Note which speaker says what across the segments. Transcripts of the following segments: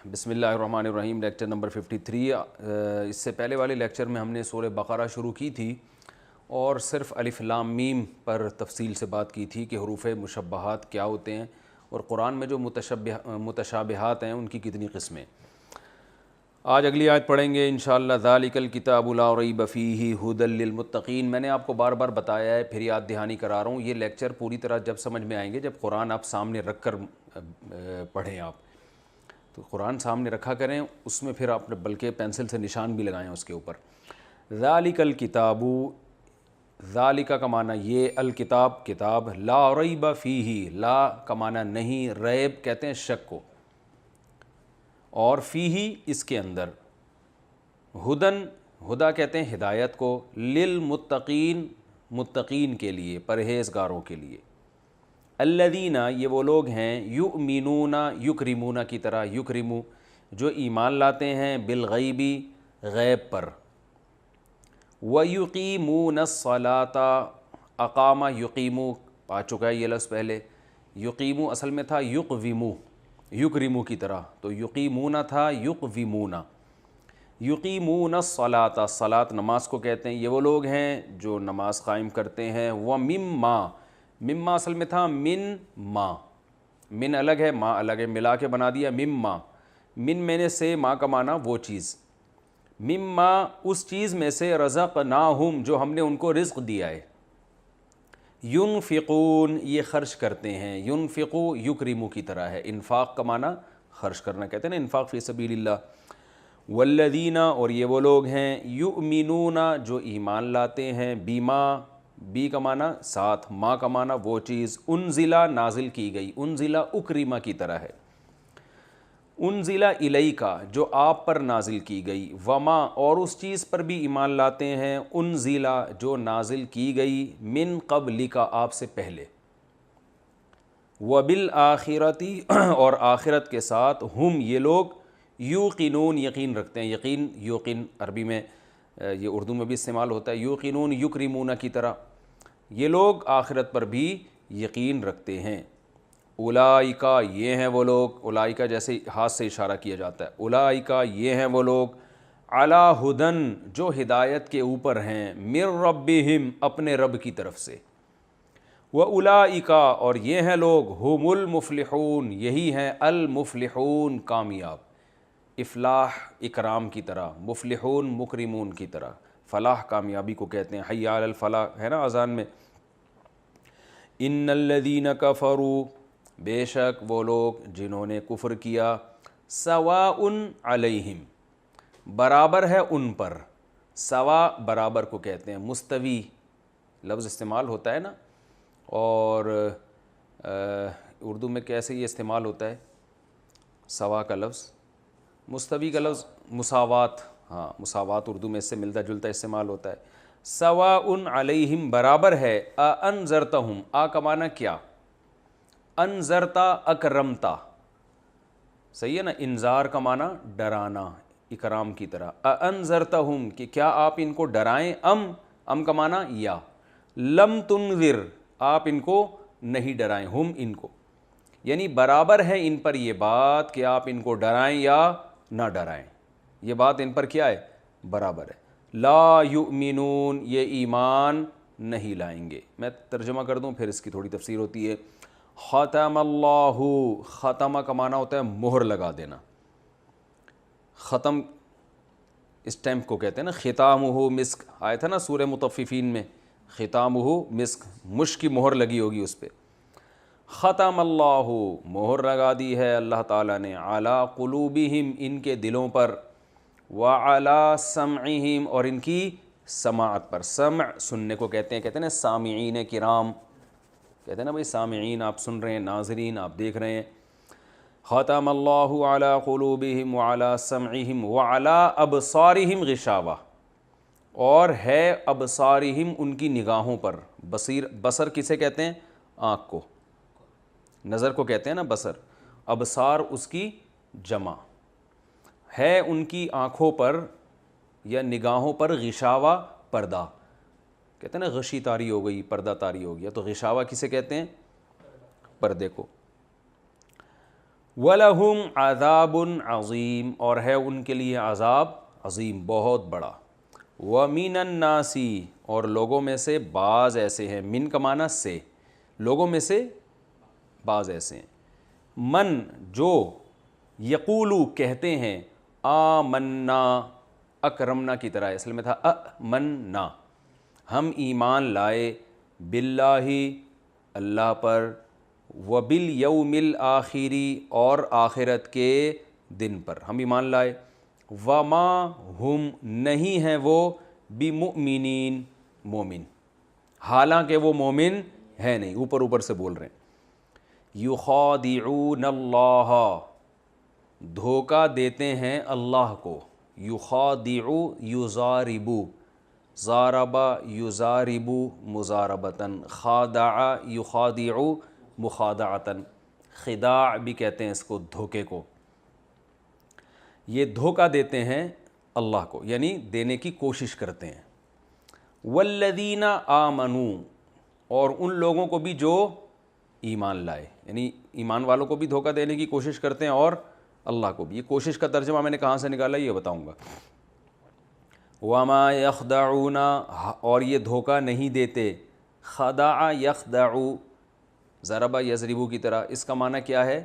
Speaker 1: بسم اللہ الرحمن الرحیم، لیکچر نمبر 53۔ اس سے پہلے والے لیکچر میں ہم نے سورہ بقرہ شروع کی تھی اور صرف الف لام میم پر تفصیل سے بات کی تھی کہ حروف مشبہات کیا ہوتے ہیں اور قرآن میں جو متشابہات ہیں ان کی کتنی قسمیں۔ آج اگلی آیت پڑھیں گے انشاءاللہ۔ ذالک الکتاب لا ریب فیہ ھدی للمتقین۔ میں نے آپ کو بار بار بتایا ہے، پھر یاد دہانی کرا رہا ہوں، یہ لیکچر پوری طرح جب سمجھ میں آئیں گے جب قرآن آپ سامنے رکھ کر پڑھیں۔ آپ تو قرآن سامنے رکھا کریں، اس میں پھر آپ بلکہ پینسل سے نشان بھی لگائیں اس کے اوپر۔ ذالک الکتاب، ذالک کا معنی یہ، الکتاب کتاب، لا ریب فیہ، لا کا معنی نہیں، ریب کہتے ہیں شک کو، اور فیہ اس کے اندر، ہدن ہدا کہتے ہیں ہدایت کو، للمتقین متقین کے لیے، پرہیزگاروں کے لیے۔ الذین یہ وہ لوگ ہیں، یؤمنون یکرمون کی طرح، یکرمو جو ایمان لاتے ہیں، بالغیبی غیب پر، ویقیمون الصلاۃ، اقامہ یقیمو آ چکا ہے یہ لفظ پہلے، یقیمو اصل میں تھا یقویمو، یکرمو کی طرح، تو یقیمون تھا یقویمون، یقیمون الصلاۃ، صلاۃ نماز کو کہتے ہیں۔ یہ وہ لوگ ہیں جو نماز قائم کرتے ہیں، ومما، مما اصل میں تھا من ما، من الگ ہے ما الگ ہے، ملا کے بنا دیا مما، من میں نے سے، ما کا معنی وہ چیز، مما اس چیز میں سے، رزقناہم جو ہم نے ان کو رزق دیا ہے، ینفقون یہ خرچ کرتے ہیں، ینفقو یکرمو کی طرح ہے، انفاق کا معنی خرچ کرنا کہتے ہیں نا، انفاق فی سبیل اللہ۔ والذین اور یہ وہ لوگ ہیں، یؤمنون جو ایمان لاتے ہیں، بیما، بی کا معنی ساتھ، ما کا معنی وہ چیز، انزلہ نازل کی گئی، انزلہ اکرمہ کی طرح ہے، انزلہ الیکا جو آپ پر نازل کی گئی، وما اور اس چیز پر بھی ایمان لاتے ہیں، انزلہ جو نازل کی گئی، من قبلکا آپ سے پہلے، وبالآخرتی اور آخرت کے ساتھ، ہم یہ لوگ یوقنون یقین رکھتے ہیں، یقین یوقن عربی میں یہ اردو میں بھی استعمال ہوتا ہے، یوقنون یکرمون کی طرح، یہ لوگ آخرت پر بھی یقین رکھتے ہیں۔ اولئک یہ ہیں وہ لوگ، اولئک جیسے ہاتھ سے اشارہ کیا جاتا ہے، اولئک یہ ہیں وہ لوگ، علی ھدن جو ہدایت کے اوپر ہیں، من ربہم اپنے رب کی طرف سے، واولئک اور یہ ہیں لوگ، ھم المفلحون یہی ہیں المفلحون کامیاب، افلاح اکرام کی طرح، مفلحون مکرمون کی طرح، فلاح کامیابی کو کہتے ہیں، حی علی الفلاح ہے نا اذان میں۔ ان الذین کفروا بے شک وہ لوگ جنہوں نے کفر کیا، سواء علیہم برابر ہے ان پر، سوا برابر کو کہتے ہیں، مستوی لفظ استعمال ہوتا ہے نا، اور اردو میں کیسے یہ استعمال ہوتا ہے سوا کا لفظ، مستوی کا لفظ مساوات، ہاں مساوات اردو میں اس سے ملتا جلتا استعمال ہوتا ہے۔ سواء علیہم برابر ہے، انذرتہم، آ کا معنی کیا، انذرتا اکرمتا، صحیح ہے نا، انذار کا معنی ڈرانا، اکرام کی طرح، انذرتہم کہ کیا آپ ان کو ڈرائیں، ام کا معنی یا، لم تنذر آپ ان کو نہیں ڈرائیں، ہم ان کو، یعنی برابر ہے ان پر یہ بات کہ آپ ان کو ڈرائیں یا نہ ڈرائیں، یہ بات ان پر کیا ہے، برابر ہے۔ لا یؤمنون یہ ایمان نہیں لائیں گے۔ میں ترجمہ کر دوں پھر اس کی تھوڑی تفسیر ہوتی ہے۔ ختم اللہ، ختمہ کا معنی ہوتا ہے مہر لگا دینا، ختم اسٹیمپ کو کہتے ہیں نا، ختامہ مسک آیا تھا نا سورہ مطففین میں، ختامہ مسک، مشک کی مہر لگی ہوگی اس پہ۔ ختم اللہ مہر لگا دی ہے اللہ تعالیٰ نے، علی قلوبہم ان کے دلوں پر، وعلی سمعہم اور ان کی سماعت پر، سمع سننے کو کہتے ہیں نا سامعین کرام، کہتے ہیں نا بھائی سامعین آپ سن رہے ہیں، ناظرین آپ دیکھ رہے ہیں۔ ختم اللہ علی قلوبہم وعلی سمعہم وعلی ابصارہم غشاوہ اور ہے ابصارہم ان کی نگاہوں پر، بصر کسے کہتے ہیں، آنکھ کو، نظر کو کہتے ہیں نا بصر، ابصار اس کی جمع ہے، ان کی آنکھوں پر یا نگاہوں پر غشاوہ پردہ، کہتے ہیں نا غشی طاری ہو گئی، پردہ طاری ہو گیا، تو غشاوہ کسے کہتے ہیں، پردے کو۔ وَلَهُمْ عَذَابٌ عَظِيمٌ، اور ہے ان کے لیے عذاب عظیم، بہت بڑا۔ وَمِنَ النَّاسِ، اور لوگوں میں سے بعض ایسے ہیں، من کا معنی سے، لوگوں میں سے بعض ایسے ہیں، من جو یقولو کہتے ہیں، آمنا، اکرمنا کی طرح اصل میں تھا امنا، ہم ایمان لائے، باللہ اللہ پر، وبالیوم الآخر اور آخرت کے دن پر ہم ایمان لائے، وما ہم نہیں ہیں وہ بمؤمنین مومن، حالانکہ وہ مومن ہے نہیں، اوپر سے بول رہے ہیں۔ یخادعون اللہ، دھوکہ دیتے ہیں اللہ کو، یخادع یضاربو، ضارب یضارب مضاربتاً، خادع یخادع مخادعتاً، خداع بھی کہتے ہیں اس کو، دھوکے کو، یہ دھوکہ دیتے ہیں اللہ کو، یعنی دینے کی کوشش کرتے ہیں۔ والذین آمنوا، اور ان لوگوں کو بھی جو ایمان لائے، یعنی ایمان والوں کو بھی دھوکہ دینے کی کوشش کرتے ہیں اور اللہ کو بھی۔ یہ کوشش کا ترجمہ میں نے کہاں سے نکالا یہ بتاؤں گا۔ وما یخدعون، اور یہ دھوکہ نہیں دیتے، خدع یخدع، ضرب یضرب کی طرح، اس کا معنی کیا ہے؟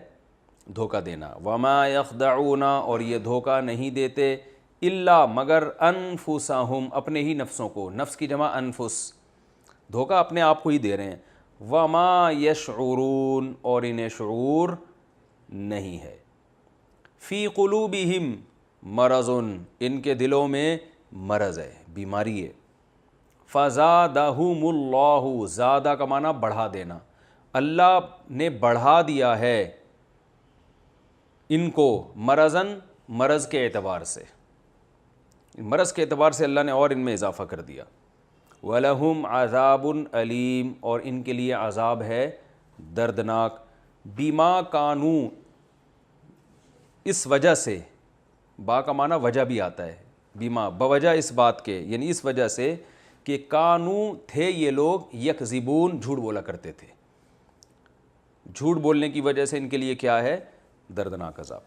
Speaker 1: دھوکہ دینا۔ وما یخدعون، اور یہ دھوکہ نہیں دیتے، الا مگر انفسہم، اپنے ہی نفسوں کو، نفس کی جمع انفس، دھوکہ اپنے آپ کو ہی دے رہے ہیں۔ وما یشعرون، اور انہیں شعور نہیں ہے۔ فی قلوبہم مرض، ان کے دلوں میں مرض ہے، بیماری ہے۔ فزادہم اللہ، زادہ کا معنی بڑھا دینا، اللہ نے بڑھا دیا ہے ان کو، مرضاً، مرض کے اعتبار سے، مرض کے اعتبار سے اللہ نے اور ان میں اضافہ کر دیا۔ وَلَهُمْ عَذَابٌ أَلِيمٌ، اور ان کے لیے عذاب ہے دردناک، بِمَا كَانُوا، اس وجہ سے، با کا معنی وجہ بھی آتا ہے، بیما بوجہ اس بات کے، یعنی اس وجہ سے کہ کانو تھے یہ لوگ، یکذبون، جھوٹ بولا کرتے تھے، جھوٹ بولنے کی وجہ سے ان کے لیے کیا ہے؟ دردناک عذاب۔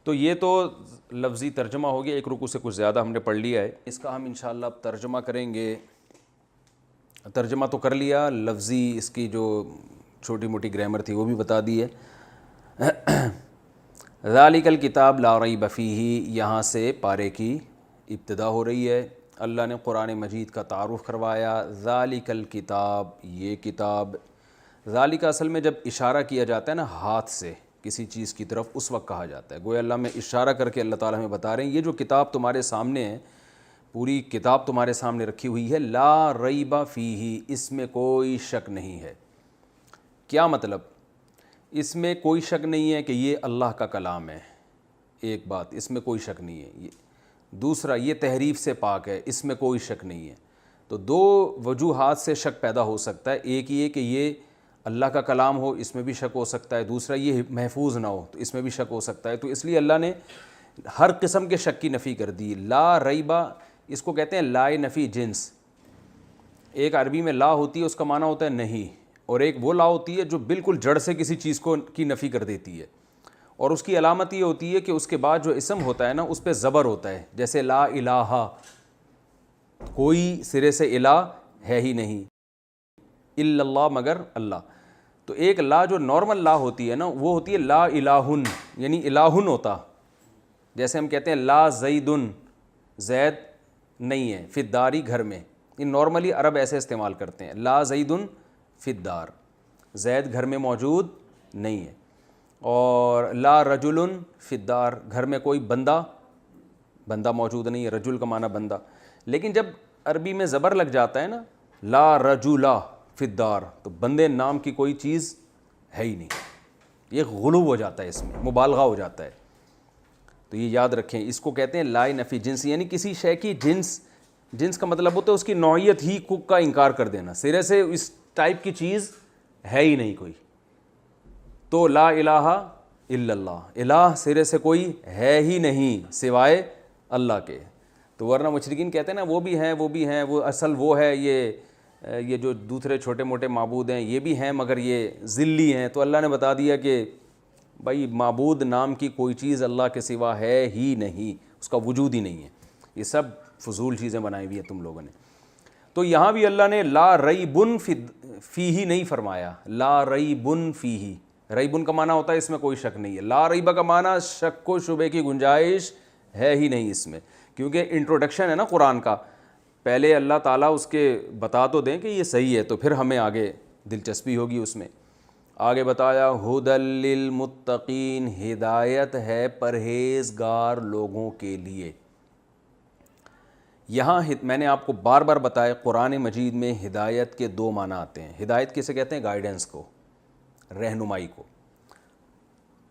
Speaker 1: تو یہ تو لفظی ترجمہ ہو گیا، ایک رکوع سے کچھ زیادہ ہم نے پڑھ لیا ہے، اس کا ہم انشاءاللہ اب ترجمہ کریں گے۔ ترجمہ تو کر لیا، لفظی اس کی جو چھوٹی موٹی گرامر تھی وہ بھی بتا دی ہے۔ ذالک الکتاب لا ریب فیہ، یہاں سے پارے کی ابتدا ہو رہی ہے، اللہ نے قرآن مجید کا تعارف کروایا۔ ذالک الکتاب، یہ کتاب، ذالک اصل میں جب اشارہ کیا جاتا ہے نا ہاتھ سے کسی چیز کی طرف، اس وقت کہا جاتا ہے، گویا اللہ میں اشارہ کر کے اللہ تعالیٰ ہمیں بتا رہے ہیں یہ جو کتاب تمہارے سامنے ہے، پوری کتاب تمہارے سامنے رکھی ہوئی ہے، لا ریب فیہ، اس میں کوئی شک نہیں ہے۔ کیا مطلب؟ اس میں کوئی شک نہیں ہے کہ یہ اللہ کا کلام ہے، ایک بات، اس میں کوئی شک نہیں ہے۔ دوسرا، یہ تحریف سے پاک ہے، اس میں کوئی شک نہیں ہے۔ تو دو وجوہات سے شک پیدا ہو سکتا ہے، ایک یہ کہ یہ اللہ کا کلام ہو، اس میں بھی شک ہو سکتا ہے، دوسرا یہ محفوظ نہ ہو تو اس میں بھی شک ہو سکتا ہے۔ تو اس لیے اللہ نے ہر قسم کے شک کی نفی کر دی۔ لا ریبہ، اس کو کہتے ہیں لا نفی جنس، ایک عربی میں لا ہوتی ہے، اس کا معنی ہوتا ہے نہیں، اور ایک وہ لا ہوتی ہے جو بالکل جڑ سے کسی چیز کو کی نفی کر دیتی ہے، اور اس کی علامت یہ ہوتی ہے کہ اس کے بعد جو اسم ہوتا ہے نا اس پہ زبر ہوتا ہے، جیسے لا الہ، کوئی سرے سے الہ ہے ہی نہیں، الا اللہ، مگر اللہ۔ تو ایک لا جو نارمل لا ہوتی ہے نا وہ ہوتی ہے لا الہن، یعنی الہن ہوتا، جیسے ہم کہتے ہیں لا زیدن، زید نہیں ہے فی الداری، گھر میں، یہ نارملی عرب ایسے استعمال کرتے ہیں، لا زیدن فی الدار، زید گھر میں موجود نہیں ہے، اور لا رجل فی الدار، گھر میں کوئی بندہ موجود نہیں ہے، رجل کا معنی بندہ۔ لیکن جب عربی میں زبر لگ جاتا ہے نا، لا رجلا فی الدار، تو بندے نام کی کوئی چیز ہے ہی نہیں، یہ غلو ہو جاتا ہے، اس میں مبالغہ ہو جاتا ہے۔ تو یہ یاد رکھیں، اس کو کہتے ہیں لا نفی جنس، یعنی کسی شے کی جنس کا مطلب ہوتا ہے اس کی نوعیت ہی کا انکار کر دینا، سرے سے اس ٹائپ کی چیز ہے ہی نہیں کوئی۔ تو لا الہ الا اللہ، الہ سرے سے کوئی ہے ہی نہیں سوائے اللہ کے۔ تو ورنہ مشرکین کہتے ہیں نا وہ بھی ہیں، وہ اصل وہ ہے، یہ جو دوسرے چھوٹے موٹے معبود ہیں یہ بھی ہیں مگر یہ ذلی ہیں۔ تو اللہ نے بتا دیا کہ بھائی معبود نام کی کوئی چیز اللہ کے سوا ہے ہی نہیں، اس کا وجود ہی نہیں ہے، یہ سب فضول چیزیں بنائی ہوئی ہیں تم لوگوں نے۔ تو یہاں بھی اللہ نے لا ریبن فیہ نہیں فرمایا، لا ریبن فیہ، ریبن کا معنی ہوتا ہے اس میں کوئی شک نہیں ہے، لا ریبہ کا معنی شک و شبے کی گنجائش ہے ہی نہیں اس میں، کیونکہ انٹروڈکشن ہے نا قرآن کا، پہلے اللہ تعالیٰ اس کے بتا تو دیں کہ یہ صحیح ہے تو پھر ہمیں آگے دلچسپی ہوگی اس میں۔ آگے بتایا ھدی للمتقین، ہدایت ہے پرہیزگار لوگوں کے لیے۔ یہاں میں نے آپ کو بار بار بتایا قرآن مجید میں ہدایت کے دو معنی آتے ہیں۔ ہدایت کسے کہتے ہیں؟ گائیڈنس کو، رہنمائی کو۔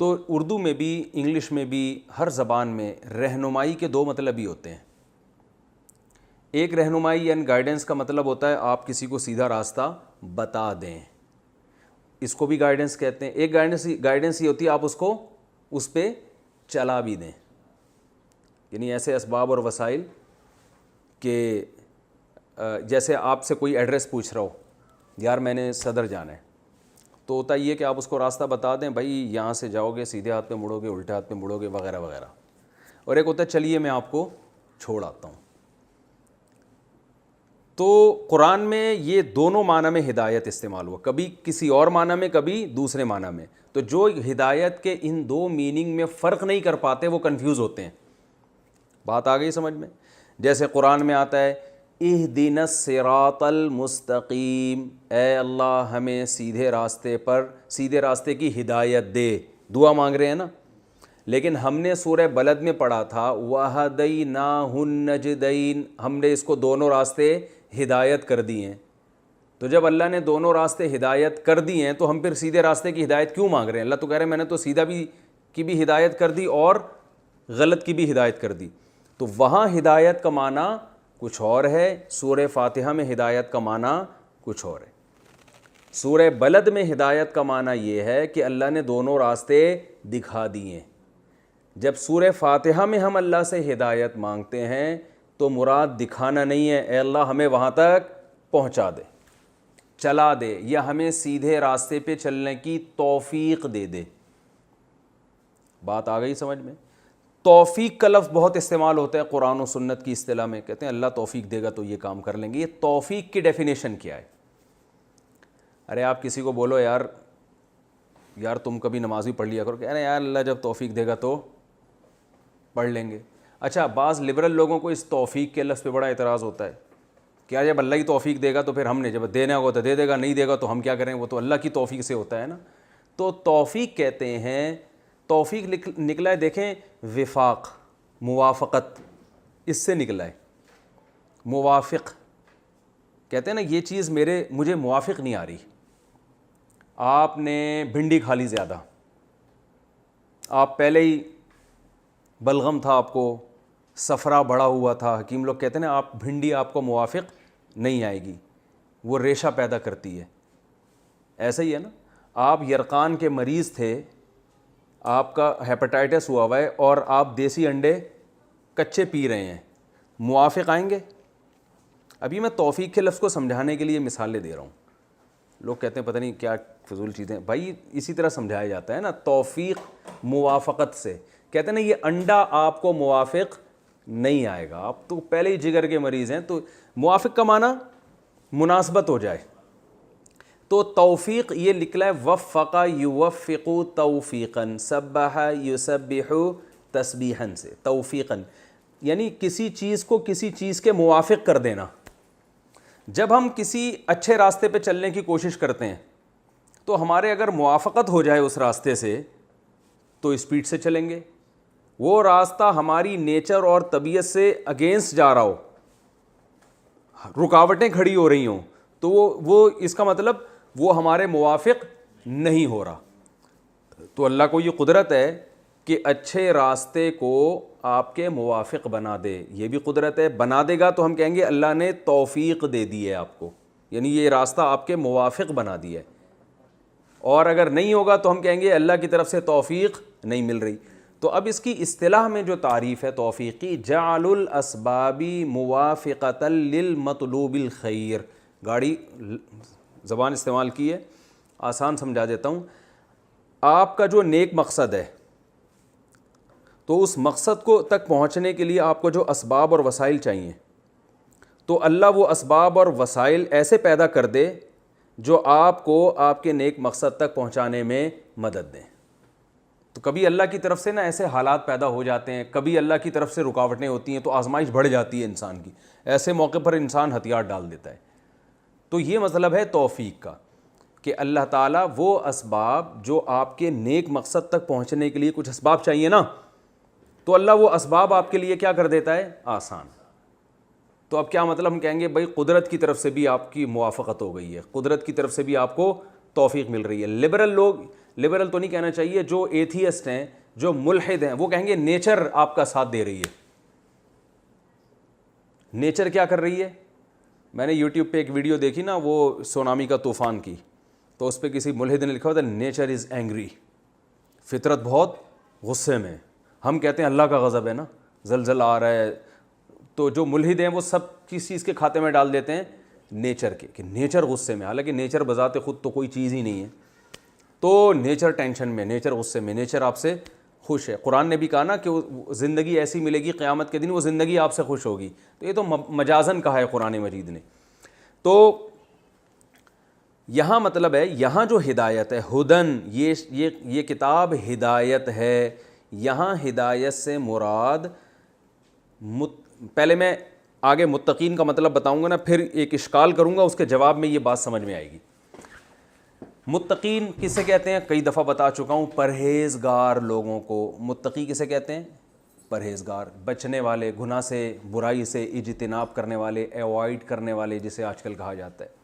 Speaker 1: تو اردو میں بھی، انگلش میں بھی، ہر زبان میں رہنمائی کے دو مطلب ہی ہوتے ہیں۔ ایک رہنمائی یعنی گائیڈنس کا مطلب ہوتا ہے آپ کسی کو سیدھا راستہ بتا دیں، اس کو بھی گائیڈنس کہتے ہیں۔ ایک گائیڈنس یہ ہوتی ہے آپ اس کو اس پہ چلا بھی دیں، یعنی ایسے اسباب اور وسائل کہ جیسے آپ سے کوئی ایڈریس پوچھ رہا ہو، یار میں نے صدر جانا ہے، تو ہوتا یہ کہ آپ اس کو راستہ بتا دیں، بھائی یہاں سے جاؤ گے سیدھے ہاتھ پہ مڑو گے، الٹے ہاتھ پہ مڑو گے، وغیرہ وغیرہ۔ اور ایک ہوتا ہے چلیے میں آپ کو چھوڑ آتا ہوں۔ تو قرآن میں یہ دونوں معنی میں ہدایت استعمال ہوا، کبھی کسی اور معنی میں، کبھی دوسرے معنی میں۔ تو جو ہدایت کے ان دو میننگ میں فرق نہیں کر پاتے وہ کنفیوز ہوتے ہیں۔ بات آ گئی سمجھ میں؟ جیسے قرآن میں آتا ہے اہدنا الصراط المستقیم، اے اللہ ہمیں سیدھے راستے کی ہدایت دے، دعا مانگ رہے ہیں نا۔ لیکن ہم نے سورہ بلد میں پڑھا تھا وَہَدَيْنَاهُ النَّجْدَيْن، ہم نے اس کو دونوں راستے ہدایت کر دی ہیں۔ تو جب اللہ نے دونوں راستے ہدایت کر دی ہیں تو ہم پھر سیدھے راستے کی ہدایت کیوں مانگ رہے ہیں؟ اللہ تو کہہ رہے ہیں میں نے تو سیدھا کی بھی ہدایت کر دی اور غلط کی بھی ہدایت کر دی۔ تو وہاں ہدایت کا معنی کچھ اور ہے، سورہ فاتحہ میں ہدایت کا معنی کچھ اور ہے۔ سورہ بلد میں ہدایت کا معنی یہ ہے کہ اللہ نے دونوں راستے دکھا دیے۔ جب سورہ فاتحہ میں ہم اللہ سے ہدایت مانگتے ہیں تو مراد دکھانا نہیں ہے، اے اللہ ہمیں وہاں تک پہنچا دے، چلا دے، یا ہمیں سیدھے راستے پہ چلنے کی توفیق دے دے۔ بات آ گئی سمجھ میں؟ توفیق کا لفظ بہت استعمال ہوتا ہے قرآن و سنت کی اصطلاح میں، کہتے ہیں اللہ توفیق دے گا تو یہ کام کر لیں گے۔ یہ توفیق کی ڈیفینیشن کیا ہے؟ ارے آپ کسی کو بولو یار تم کبھی نماز بھی پڑھ لیا کرو، کہہ رہے ہیں یار اللہ جب توفیق دے گا تو پڑھ لیں گے۔ اچھا، بعض لبرل لوگوں کو اس توفیق کے لفظ پہ بڑا اعتراض ہوتا ہے، کیا جب اللہ ہی توفیق دے گا تو پھر ہم نے جب دینا ہوگا تو دے دے گا، نہیں دے گا تو ہم کیا کریں، وہ تو اللہ کی توفیق سے ہوتا ہے نا۔ تو توفیق کہتے ہیں، توفیق نکلا ہے دیکھیں وفاق، موافقت، اس سے نکلا ہے۔ موافق کہتے ہیں نا یہ چیز مجھے موافق نہیں آ رہی۔ آپ نے بھنڈی کھا لی زیادہ، آپ پہلے ہی بلغم تھا، آپ کو صفرا بڑا ہوا تھا، حکیم لوگ کہتے ہیں نا آپ بھنڈی آپ کو موافق نہیں آئے گی، وہ ریشہ پیدا کرتی ہے۔ ایسا ہی ہے نا، آپ یرقان کے مریض تھے، آپ کا ہیپاٹائٹس ہوا ہے اور آپ دیسی انڈے کچے پی رہے ہیں، موافق آئیں گے؟ ابھی میں توفیق کے لفظ کو سمجھانے کے لیے مثالیں دے رہا ہوں۔ لوگ کہتے ہیں پتہ نہیں کیا فضول چیزیں، بھائی اسی طرح سمجھایا جاتا ہے نا، توفیق موافقت سے۔ کہتے ہیں نا یہ انڈا آپ کو موافق نہیں آئے گا، آپ تو پہلے ہی جگر کے مریض ہیں، تو موافق کا معنی مناسبت ہو جائے۔ تو توفیق یہ نکلا ہے وفق یوفق توفیقاً، سبح یسبح تسبیحاً سے، توفیقاً یعنی کسی چیز کو کسی چیز کے موافق کر دینا۔ جب ہم کسی اچھے راستے پہ چلنے کی کوشش کرتے ہیں تو ہمارے اگر موافقت ہو جائے اس راستے سے تو اسپیڈ سے چلیں گے، وہ راستہ ہماری نیچر اور طبیعت سے اگینسٹ جا رہا ہو، رکاوٹیں کھڑی ہو رہی ہوں، تو وہ اس کا مطلب وہ ہمارے موافق نہیں ہو رہا۔ تو اللہ کو یہ قدرت ہے کہ اچھے راستے کو آپ کے موافق بنا دے، یہ بھی قدرت ہے۔ بنا دے گا تو ہم کہیں گے اللہ نے توفیق دے دی ہے آپ کو، یعنی یہ راستہ آپ کے موافق بنا دیا ہے۔ اور اگر نہیں ہوگا تو ہم کہیں گے اللہ کی طرف سے توفیق نہیں مل رہی۔ تو اب اس کی اصطلاح میں جو تعریف ہے توفیقی، جعل الاسباب موافقۃ للمطلوب الخیر، گاڑی زبان استعمال کی ہے، آسان سمجھا دیتا ہوں۔ آپ کا جو نیک مقصد ہے تو اس مقصد کو تک پہنچنے کے لیے آپ کو جو اسباب اور وسائل چاہیے تو اللہ وہ اسباب اور وسائل ایسے پیدا کر دے جو آپ کو آپ کے نیک مقصد تک پہنچانے میں مدد دیں. تو کبھی اللہ کی طرف سے نا ایسے حالات پیدا ہو جاتے ہیں, کبھی اللہ کی طرف سے رکاوٹیں ہوتی ہیں تو آزمائش بڑھ جاتی ہے انسان کی. ایسے موقع پر انسان ہتھیار ڈال دیتا ہے. تو یہ مطلب ہے توفیق کا کہ اللہ تعالیٰ وہ اسباب جو آپ کے نیک مقصد تک پہنچنے کے لیے کچھ اسباب چاہیے نا, تو اللہ وہ اسباب آپ کے لیے کیا کر دیتا ہے, آسان. تو اب کیا مطلب, ہم کہیں گے بھائی قدرت کی طرف سے بھی آپ کی موافقت ہو گئی ہے, قدرت کی طرف سے بھی آپ کو توفیق مل رہی ہے. لبرل لوگ, لبرل تو نہیں کہنا چاہیے, جو ایتھیسٹ ہیں, جو ملحد ہیں, وہ کہیں گے نیچر آپ کا ساتھ دے رہی ہے. نیچر کیا کر رہی ہے؟ میں نے یوٹیوب پہ ایک ویڈیو دیکھی نا, وہ سونامی کا طوفان کی, تو اس پہ کسی ملحد نے لکھا ہوا تھا نیچر از اینگری, فطرت بہت غصے میں. ہم کہتے ہیں اللہ کا غضب ہے نا, زلزلہ آ رہا ہے, تو جو ملحد ہیں وہ سب کس چیز کے کھاتے میں ڈال دیتے ہیں, نیچر کے, کہ نیچر غصے میں. حالانکہ نیچر بذات خود تو کوئی چیز ہی نہیں ہے. تو نیچر ٹینشن میں, نیچر غصے میں, نیچر آپ سے خوش ہے. قرآن نے بھی کہا نا کہ زندگی ایسی ملے گی قیامت کے دن وہ زندگی آپ سے خوش ہوگی. تو یہ تو مجازن کہا ہے قرآن مجید نے. تو یہاں مطلب ہے, یہاں جو ہدایت ہے, ہدن, یہ کتاب ہدایت ہے. یہاں ہدایت سے مراد, پہلے میں آگے متقین کا مطلب بتاؤں گا نا, پھر ایک اشکال کروں گا, اس کے جواب میں یہ بات سمجھ میں آئے گی. متقین کسے کہتے ہیں, کئی دفعہ بتا چکا ہوں, پرہیزگار لوگوں کو متقی کسے کہتے ہیں, پرہیزگار, بچنے والے, گناہ سے, برائی سے اجتناب کرنے والے, ایوائڈ کرنے والے جسے آج کل کہا جاتا ہے.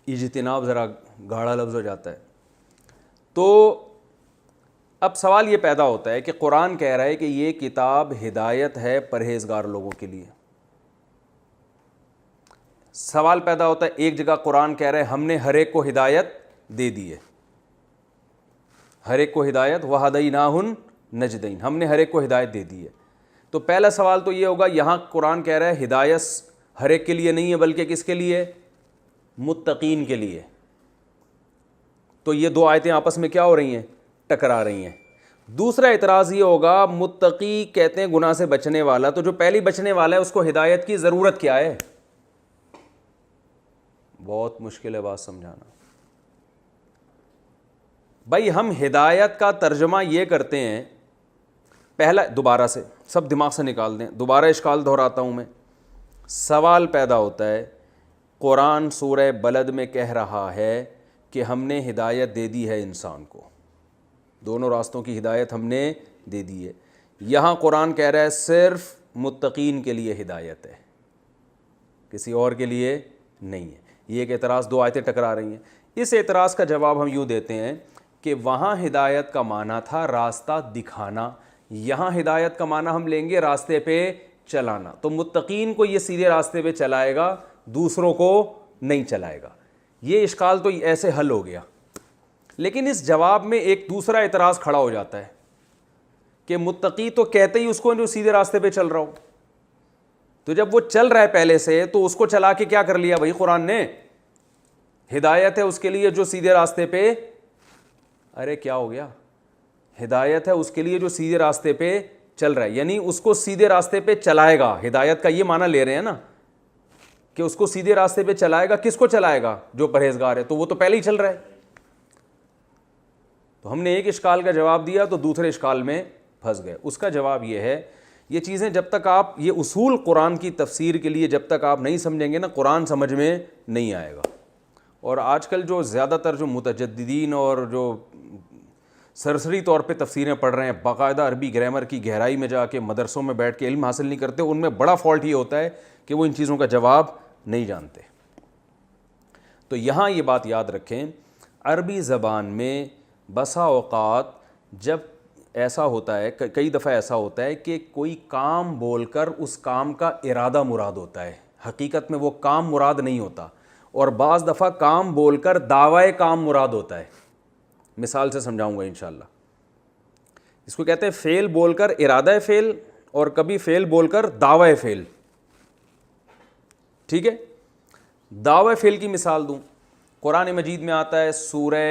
Speaker 1: اجتناب ذرا گاڑا لفظ ہو جاتا ہے. تو اب سوال یہ پیدا ہوتا ہے کہ قرآن کہہ رہا ہے کہ یہ کتاب ہدایت ہے پرہیزگار لوگوں کے لیے. سوال پیدا ہوتا ہے, ایک جگہ قرآن کہہ رہا ہے ہم نے ہر ایک کو ہدایت دے دی ہے, ہر ایک کو ہدایت, وَهَدَيْنَاهُ النَّجْدَيْنِ, ہم نے ہر ایک کو ہدایت دے دی ہے. تو پہلا سوال تو یہ ہوگا, یہاں قرآن کہہ رہا ہے ہدایت ہر ایک کے لیے نہیں ہے بلکہ کس کے لیے, متقین کے لیے. تو یہ دو آیتیں آپس میں کیا ہو رہی ہیں, ٹکرا رہی ہیں. دوسرا اعتراض یہ ہوگا, متقی کہتے ہیں گناہ سے بچنے والا, تو جو پہلی بچنے والا ہے اس کو ہدایت کی ضرورت کیا ہے؟ بہت مشکل ہے بات سمجھانا. بھائی ہم ہدایت کا ترجمہ یہ کرتے ہیں, پہلا دوبارہ سے سب دماغ سے نکال دیں, دوبارہ اشکال دہراتا ہوں میں. سوال پیدا ہوتا ہے, قرآن سورہ بلد میں کہہ رہا ہے کہ ہم نے ہدایت دے دی ہے انسان کو, دونوں راستوں کی ہدایت ہم نے دے دی ہے. یہاں قرآن کہہ رہا ہے صرف متقین کے لیے ہدایت ہے, کسی اور کے لیے نہیں ہے. یہ ایک اعتراض, دو آیتیں ٹکرا رہی ہیں. اس اعتراض کا جواب ہم یوں دیتے ہیں کہ وہاں ہدایت کا معنی تھا راستہ دکھانا, یہاں ہدایت کا معنی ہم لیں گے راستے پہ چلانا. تو متقین کو یہ سیدھے راستے پہ چلائے گا, دوسروں کو نہیں چلائے گا. یہ اشکال تو ایسے حل ہو گیا. لیکن اس جواب میں ایک دوسرا اعتراض کھڑا ہو جاتا ہے کہ متقی تو کہتے ہی اس کو جو سیدھے راستے پہ چل رہا ہو, تو جب وہ چل رہا ہے پہلے سے تو اس کو چلا کے کیا کر لیا بھائی قرآن نے, ہدایت ہے اس کے لیے جو سیدھے راستے پہ, ارے کیا ہو گیا, ہدایت ہے اس کے لیے جو سیدھے راستے پہ چل رہا ہے, یعنی اس کو سیدھے راستے پہ چلائے گا. ہدایت کا یہ معنی لے رہے ہیں نا کہ اس کو سیدھے راستے پہ چلائے گا. کس کو چلائے گا, جو پرہیزگار ہے, تو وہ تو پہلے ہی چل رہا ہے. تو ہم نے ایک اشکال کا جواب دیا تو دوسرے اشکال میں پھنس گئے. اس کا جواب یہ ہے, یہ چیزیں جب تک آپ, یہ اصول قرآن کی تفسیر کے لیے جب تک آپ نہیں سمجھیں گے نا, قرآن سمجھ میں نہیں آئے گا. اور آج کل جو زیادہ تر جو متجددین اور جو سرسری طور پہ تفسیریں پڑھ رہے ہیں, باقاعدہ عربی گرامر کی گہرائی میں جا کے مدرسوں میں بیٹھ کے علم حاصل نہیں کرتے, ان میں بڑا فالٹ یہ ہوتا ہے کہ وہ ان چیزوں کا جواب نہیں جانتے. تو یہاں یہ بات یاد رکھیں, عربی زبان میں بسا اوقات جب ایسا ہوتا ہے, کئی دفعہ ایسا ہوتا ہے کہ کوئی کام بول کر اس کام کا ارادہ مراد ہوتا ہے, حقیقت میں وہ کام مراد نہیں ہوتا. اور بعض دفعہ کام بول کر دعوی کام مراد ہوتا ہے. مثال سے سمجھاؤں گا انشاءاللہ. اس کو کہتے ہیں فعل بول کر ارادہ فعل, اور کبھی فعل بول کر دعوی فعل. ٹھیک ہے, دعوی فعل کی مثال دوں, قرآن مجید میں آتا ہے سورہ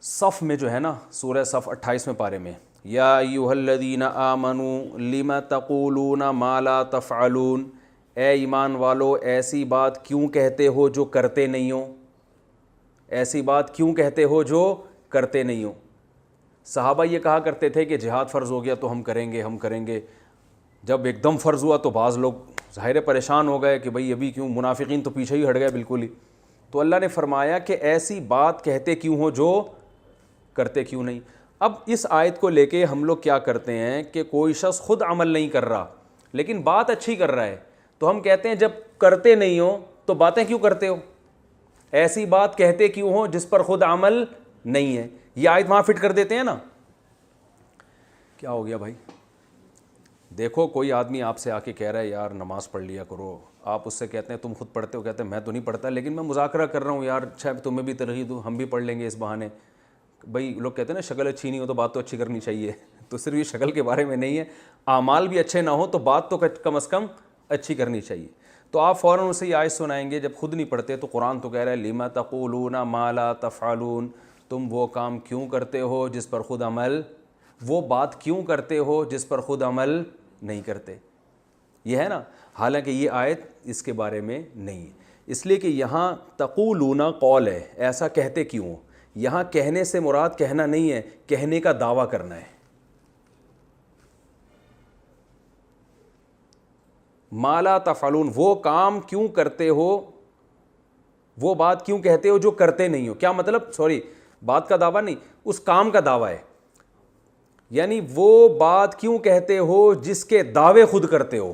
Speaker 1: صف میں جو ہے نا، سورہ صف 28ویں پارے میں، یا ایھا الذین آمنوا لم تقولون ما لا تفعلون، اے ایمان والو ایسی بات کیوں کہتے ہو جو کرتے نہیں ہو، ایسی بات کیوں کہتے ہو جو کرتے نہیں ہو۔ صحابہ یہ کہا کرتے تھے کہ جہاد فرض ہو گیا تو ہم کریں گے، جب ایک دم فرض ہوا تو بعض لوگ ظاہر پریشان ہو گئے کہ بھئی ابھی کیوں، منافقین تو پیچھے ہی ہٹ گئے بالکل ہی۔ تو اللہ نے فرمایا کہ ایسی بات کہتے کیوں ہو جو کرتے کیوں نہیں۔ اب اس آیت کو لے کے ہم لوگ کیا کرتے ہیں کہ کوئی شخص خود عمل نہیں کر رہا لیکن بات اچھی کر رہا ہے، تو ہم کہتے ہیں جب کرتے نہیں ہو تو باتیں کیوں کرتے ہو، ایسی بات کہتے کیوں ہو جس پر خود عمل نہیں ہے۔ یہ آیت وہاں فٹ کر دیتے ہیں نا۔ کیا ہو گیا بھائی؟ دیکھو کوئی آدمی آپ سے آ کے کہہ رہا ہے یار نماز پڑھ لیا کرو، آپ اس سے کہتے ہیں تم خود پڑھتے ہو، کہتے ہیں میں تو نہیں پڑھتا لیکن میں مذاکرہ کر رہا ہوں یار، اچھا تمہیں بھی ترغیب دوں، ہم بھی پڑھ لیں گے اس بہانے۔ بھائی لوگ کہتے ہیں نا شکل اچھی نہیں ہو تو بات تو اچھی کرنی چاہیے، تو صرف یہ شکل کے بارے میں نہیں ہے، اعمال بھی اچھے نہ ہو تو بات تو کم از کم اچھی کرنی چاہیے۔ تو آپ فوراً اسے یہ آیت سنائیں گے جب خود نہیں پڑھتے، تو قرآن تو کہہ رہا ہے لم تقولون ما لا تفعلون، تم وہ کام کیوں کرتے ہو جس پر خود عمل، وہ بات کیوں کرتے ہو جس پر خود عمل نہیں کرتے۔ یہ ہے نا، حالانکہ یہ آیت اس کے بارے میں نہیں ہے، اس لیے کہ یہاں تقولون قول ہے، ایسا کہتے کیوں، یہاں کہنے سے مراد کہنا نہیں ہے، کہنے کا دعویٰ کرنا ہے۔ ما لا تفعلون، وہ کام کیوں کرتے ہو، وہ بات کیوں کہتے ہو جو کرتے نہیں ہو۔ کیا مطلب، سوری بات کا دعویٰ نہیں، اس کام کا دعویٰ ہے، یعنی وہ بات کیوں کہتے ہو جس کے دعوے خود کرتے ہو۔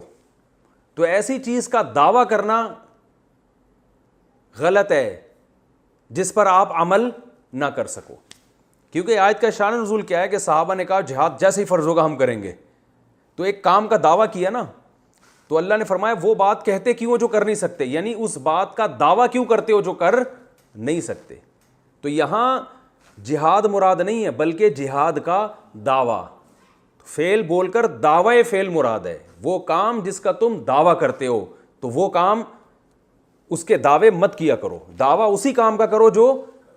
Speaker 1: تو ایسی چیز کا دعویٰ کرنا غلط ہے جس پر آپ عمل نہ کر سکو، کیونکہ آیت کا شان نزول کیا ہے کہ صحابہ نے کہا جہاد جیسے ہی فرض ہوگا ہم کریں گے، تو ایک کام کا دعویٰ کیا نا، تو اللہ نے فرمایا وہ بات کہتے کیوں ہو جو کر نہیں سکتے، یعنی اس بات کا دعویٰ کیوں کرتے ہو جو کر نہیں سکتے۔ تو یہاں جہاد مراد نہیں ہے بلکہ جہاد کا دعویٰ، فعل بول کر دعوی فعل مراد ہے، وہ کام جس کا تم دعویٰ کرتے ہو تو وہ کام، اس کے دعوے مت کیا کرو، دعویٰ اسی کام کا کرو جو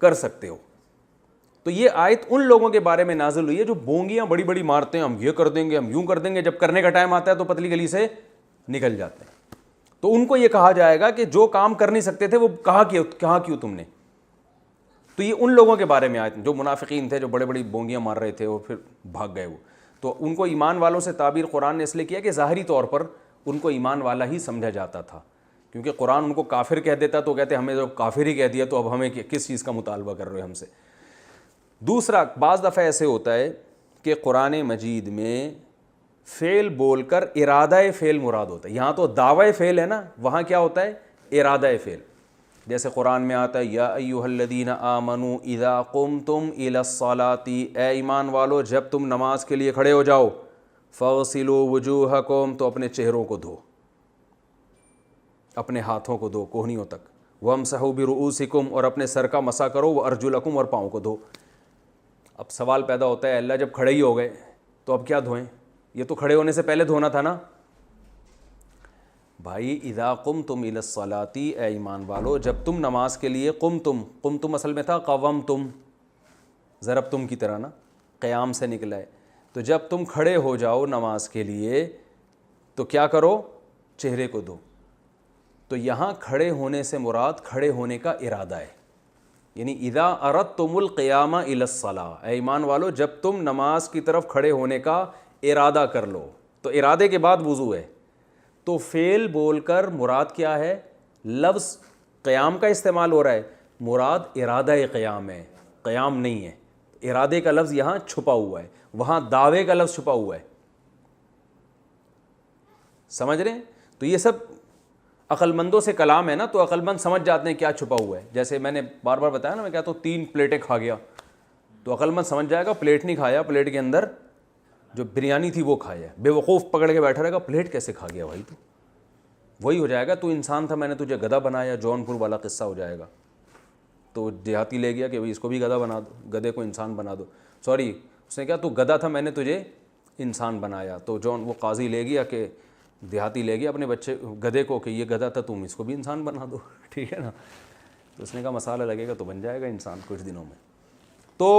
Speaker 1: کر سکتے ہو۔ تو یہ آیت ان لوگوں کے بارے میں نازل ہوئی ہے جو بونگیاں بڑی بڑی مارتے ہیں، ہم یہ کر دیں گے، ہم یوں کر دیں گے، جب کرنے کا ٹائم آتا ہے تو پتلی گلی سے نکل جاتے ہیں۔ تو ان کو یہ کہا جائے گا کہ جو کام کر نہیں سکتے تھے وہ کہاں کیوں تم نے۔ تو یہ ان لوگوں کے بارے میں آیت جو منافقین تھے، جو بڑے بڑی بونگیاں مار رہے تھے اور پھر بھاگ گئے وہ، تو ان کو ایمان والوں سے تعبیر قرآن نے اس لیے کیا کہ ظاہری طور پر ان کو ایمان والا ہی سمجھا جاتا تھا، کیونکہ قرآن ان کو کافر کہہ دیتا تو کہتے ہمیں جو کافر ہی کہہ دیا تو اب ہمیں کس چیز کا مطالبہ کر رہے ہم سے۔ دوسرا، بعض دفعہ ایسے ہوتا ہے کہ قرآن مجید میں فعل بول کر ارادہ فعل مراد ہوتا ہے، یہاں تو دعوی فعل ہے نا، وہاں کیا ہوتا ہے ارادہ فعل۔ جیسے قرآن میں آتا ہے یا ایھا الذین آمنوا اذا قمتم الی الصلاۃ، اے ایمان والو جب تم نماز کے لیے کھڑے ہو جاؤ، فاغسلوا وجوہکم، تو اپنے چہروں کو دھو، اپنے ہاتھوں کو دھو کوہنیوں تک، وامسحوا برؤوسکم، اور اپنے سر کا مسح کرو، وارجلکم، اور پاؤں کو دھو۔ اب سوال پیدا ہوتا ہے اللہ جب کھڑے ہی ہو گئے تو اب کیا دھوئیں، یہ تو کھڑے ہونے سے پہلے دھونا تھا نا۔ بھائی اذا قمتم الی الصلاۃ، اے ایمان والو جب تم نماز کے لیے، قمتم اصل میں تھا قومتم، ضربتم کی طرح نا، قیام سے نکلا ہے، تو جب تم کھڑے ہو جاؤ نماز کے لیے تو کیا کرو، چہرے کو دھو۔ تو یہاں کھڑے ہونے سے مراد کھڑے ہونے کا ارادہ ہے، یعنی اذا اردتم القیام الی الصلاۃ، اے ایمان والو جب تم نماز کی طرف کھڑے ہونے کا ارادہ کر لو، تو ارادے کے بعد وضو ہے۔ تو فعل بول کر مراد کیا ہے، لفظ قیام کا استعمال ہو رہا ہے، مراد ارادہ قیام ہے، قیام نہیں ہے، ارادے کا لفظ یہاں چھپا ہوا ہے، وہاں دعوے کا لفظ چھپا ہوا ہے، سمجھ رہے ہیں؟ تو یہ سب عقل مندوں سے کلام ہے نا، تو عقل مند سمجھ جاتے ہیں کیا چھپا ہوا ہے۔ جیسے میں نے بار بار بتایا نا، میں کہتا ہوں 3 پلیٹیں کھا گیا، تو عقل مند سمجھ جائے گا پلیٹ نہیں کھایا، پلیٹ کے اندر جو بریانی تھی وہ کھایا، بے وقوف پکڑ کے بیٹھا رہے گا پلیٹ کیسے کھا گیا بھائی، تو وہی ہو جائے گا تو انسان تھا میں نے تجھے گدھا بنایا، جون پور والا قصہ ہو جائے گا۔ تو دیہاتی لے گیا کہ بھائی اس کو بھی گدھا بنا دو، گدھے کو انسان بنا دو، سوری اس نے کہا تو گدھا تھا میں نے تجھے انسان بنایا، تو جون وہ قاضی لے گیا کہ دیہاتی لے گیا اپنے بچے گدھے کو کہ یہ گدھا تھا تم اس کو بھی انسان بنا دو، ٹھیک ہے نا، تو اس نے کہا مسالہ لگے گا تو بن جائے گا انسان کچھ دنوں میں۔ تو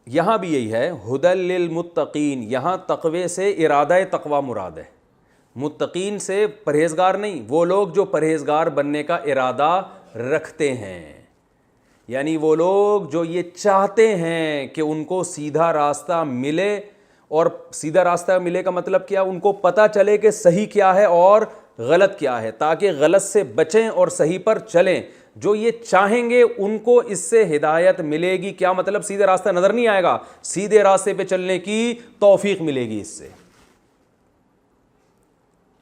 Speaker 1: یہاں بھی یہی ہے ہدی للمتقین، یہاں تقوی سے ارادہ تقوی مراد ہے، متقین سے پرہیزگار نہیں، وہ لوگ جو پرہیزگار بننے کا ارادہ رکھتے ہیں، یعنی وہ لوگ جو یہ چاہتے ہیں کہ ان کو سیدھا راستہ ملے، اور سیدھا راستہ ملے کا مطلب کیا، ان کو پتہ چلے کہ صحیح کیا ہے اور غلط کیا ہے، تاکہ غلط سے بچیں اور صحیح پر چلیں، جو یہ چاہیں گے ان کو اس سے ہدایت ملے گی۔ کیا مطلب سیدھا راستہ نظر نہیں آئے گا، سیدھے راستے پہ چلنے کی توفیق ملے گی اس سے،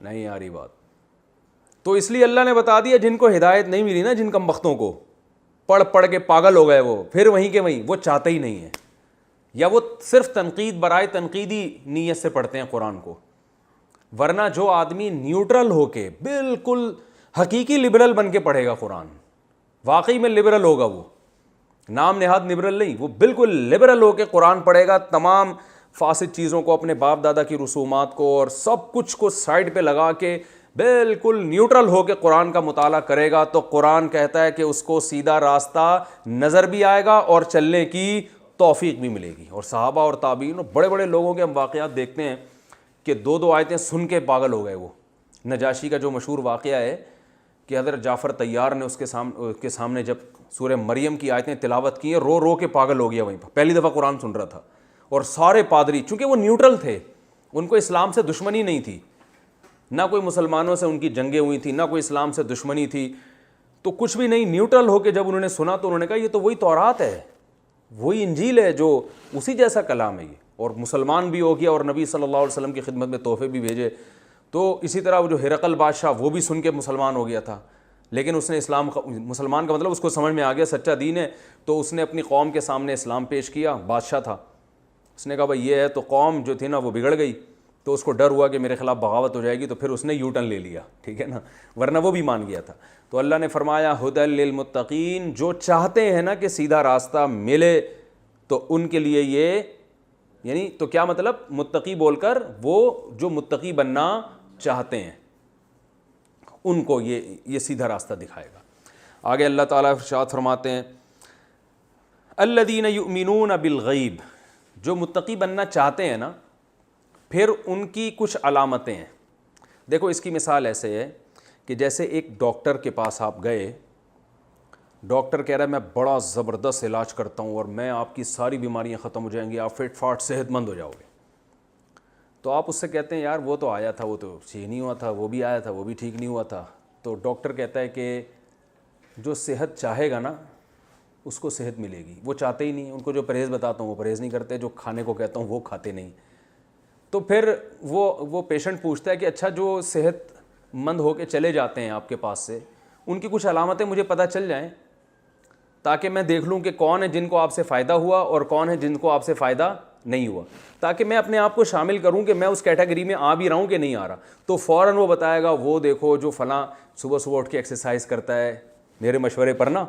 Speaker 1: نہیں آ رہی بات؟ تو اس لیے اللہ نے بتا دیا جن کو ہدایت نہیں ملی نا، جن کم بختوں کو، پڑھ پڑھ کے پاگل ہو گئے وہ، پھر وہیں کے وہیں، وہ چاہتے ہی نہیں ہیں، یا وہ صرف تنقید برائے تنقیدی نیت سے پڑھتے ہیں قرآن کو، ورنہ جو آدمی نیوٹرل ہو کے بالکل حقیقی لبرل بن کے پڑھے گا قرآن، واقعی میں لبرل ہوگا، وہ نام نہاد لبرل نہیں، وہ بالکل لبرل ہو کے قرآن پڑھے گا، تمام فاسد چیزوں کو، اپنے باپ دادا کی رسومات کو اور سب کچھ کو سائڈ پہ لگا کے بالکل نیوٹرل ہو کے قرآن کا مطالعہ کرے گا، تو قرآن کہتا ہے کہ اس کو سیدھا راستہ نظر بھی آئے گا اور چلنے کی توفیق بھی ملے گی۔ اور صحابہ اور تابعین اور بڑے بڑے لوگوں کے ہم واقعات دیکھتے ہیں کہ دو دو آیتیں سن کے پاگل ہو گئے۔ وہ نجاشی کا جو مشہور واقعہ ہے کہ حضرت جعفر طیار نے اس کے سامنے جب سورہ مریم کی آیتیں تلاوت کی ہیں، رو رو کے پاگل ہو گیا، وہیں پر پہلی دفعہ قرآن سن رہا تھا، اور سارے پادری چونکہ وہ نیوٹرل تھے، ان کو اسلام سے دشمنی نہیں تھی، نہ کوئی مسلمانوں سے ان کی جنگیں ہوئی تھیں، نہ کوئی اسلام سے دشمنی تھی، تو کچھ بھی نہیں، نیوٹرل ہو کے جب انہوں نے سنا تو انہوں نے کہا یہ تو وہی تورات ہے، وہی انجیل ہے، جو اسی جیسا کلام ہے یہ، اور مسلمان بھی ہو گیا اور نبی صلی اللہ علیہ وسلم کی خدمت میں تحفے بھی بھیجے۔ تو اسی طرح وہ جو ہرقل بادشاہ، وہ بھی سن کے مسلمان ہو گیا تھا، لیکن اس نے اسلام، مسلمان کا مطلب اس کو سمجھ میں آ گیا سچا دین ہے، تو اس نے اپنی قوم کے سامنے اسلام پیش کیا، بادشاہ تھا، اس نے کہا بھائی یہ ہے، تو قوم جو تھی نا وہ بگڑ گئی، تو اس کو ڈر ہوا کہ میرے خلاف بغاوت ہو جائے گی، تو پھر اس نے یو ٹرن لے لیا، ٹھیک ہے نا، ورنہ وہ بھی مان گیا تھا۔ تو اللہ نے فرمایا ہدی للمتقین، جو چاہتے ہیں نا کہ سیدھا راستہ ملے تو ان کے لیے یہ، یعنی تو کیا مطلب، متقی بول کر وہ جو متقی بننا چاہتے ہیں ان کو یہ سیدھا راستہ دکھائے گا۔ آگے اللہ تعالیٰ ارشاد فرماتے ہیں الذین یؤمنون بالغیب، جو متقی بننا چاہتے ہیں نا، پھر ان کی کچھ علامتیں ہیں۔ دیکھو اس کی مثال ایسے ہے کہ جیسے ایک ڈاکٹر کے پاس آپ گئے، ڈاکٹر کہہ رہا ہے میں بڑا زبردست علاج کرتا ہوں اور میں آپ کی ساری بیماریاں ختم ہو جائیں گی، آپ فٹ فاٹ صحت مند ہو جاؤ گے، تو آپ اس سے کہتے ہیں یار وہ تو آیا تھا، وہ تو ٹھیک نہیں ہوا تھا، وہ بھی آیا تھا، وہ بھی ٹھیک نہیں ہوا تھا۔ تو ڈاکٹر کہتا ہے کہ جو صحت چاہے گا نا اس کو صحت ملے گی، وہ چاہتے ہی نہیں، ان کو جو پرہیز بتاتا ہوں وہ پرہیز نہیں کرتے، جو کھانے کو کہتا ہوں وہ کھاتے نہیں۔ تو پھر وہ پیشنٹ پوچھتا ہے کہ اچھا جو صحت مند ہو کے چلے جاتے ہیں آپ کے پاس سے، ان کی کچھ علامتیں مجھے پتہ چل جائیں تاکہ میں دیکھ لوں کہ کون ہے جن کو آپ سے فائدہ ہوا اور کون ہے جن کو آپ سے فائدہ نہیں ہوا، تاکہ میں اپنے آپ کو شامل کروں کہ میں اس کیٹیگری میں آ بھی رہا ہوں کہ نہیں آ رہا۔ تو فوراً وہ بتائے گا وہ دیکھو جو فلاں صبح صبح اٹھ کے ایکسرسائز کرتا ہے، میرے مشورے پر نا